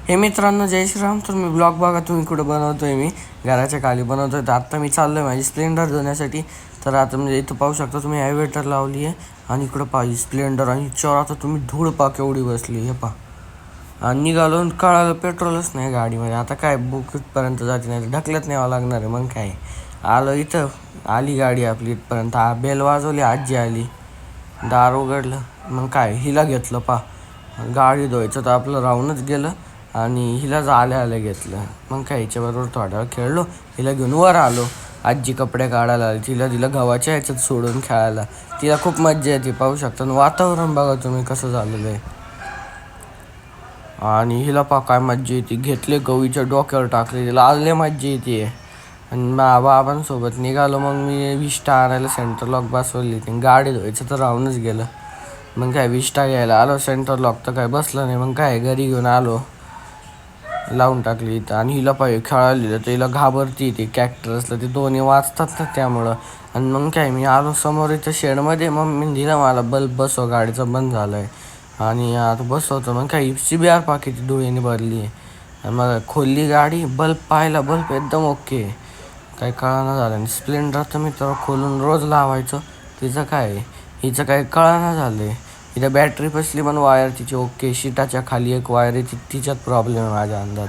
हे मित्रांनो, जय श्रीराम. तर मी ब्लॉग बघा तुम्ही कुठं बनवतोय. मी घराच्या खाली बनवतोय. तर आत्ता मी चाललो आहे माझी स्प्लेंडर धुण्यासाठी. तर आता म्हणजे इथं पाहू शकता तुम्ही, ॲव्हेटर लावली आहे आणि इकडं पाहिजे स्प्लेंडर आणि चोर. आता तुम्ही धूळ पा केवढी बसली हे पा. आणि निघालो कळालं पेट्रोलच नाही गाडीमध्ये. आता काय बुक इथपर्यंत जाते, नाही ढकलत न्यावं लागणार आहे. मग काय आलो इथं, आली गाडी आपली इथपर्यंत. बेल वाजवली, आजी आली, दार उघडलं. मग काय हिला घेतलं पा. गाडी धुवायचं तर आपलं राहूनच गेलं आणि हिला आल्या घेतलं. मग काय हिच्याबरोबर थोडा वेळ खेळलो, हिला घेऊन वर आलो. आजी कपडे काढायला आली, तिला गव्हाच्या ह्याच्यात सोडून खेळायला. तिला खूप मज्जा येते, पाहू शकता. वातावरण बघा तुम्ही कसं झालेलं आहे. आणि हिला पा काय मज्जा येते, घेतले गवीच्या डोक्यावर टाकले, तिला आले मज्जा येते. आणि बाबांसोबत निघालो. मग मी विष्टा आणायला सेंटर लॉक बसवली. ती गाडी धुवायचं तर राहूनच गेलं. मग काय विष्टा घ्यायला आलो, सेंटर लॉक तर काय बसलं नाही. मग काय घरी घेऊन आलो, लावून टाकली इथं. आणि हिला पाहिजे खेळायला, तर हिला घाबरती. ते कॅक्टरसला ते दोन्ही वाचतात ना त्यामुळं. आणि मग काय मी आलो समोर इथं शेडमध्ये. मग मी दिला मला बल्ब बसव, गाडीचं बंद झालं आहे आणि आता बसवतो. मग काय CBR पाकिट धुळीने भरली आहे. आणि मग खोलली गाडी, बल्ब पाहिला, बल्ब एकदम ओके, काही कळना झालं. आणि स्प्लेंडर तर मी तर खोलून रोज लावायचं, तिचं काय हिचं काही कळना झालं आहे. इथं बॅटरी बसली पण वायर तिची ओके, शीटाच्या खाली एक वायर आहे तिच्यात प्रॉब्लेम आहे माझ्या अंदाज.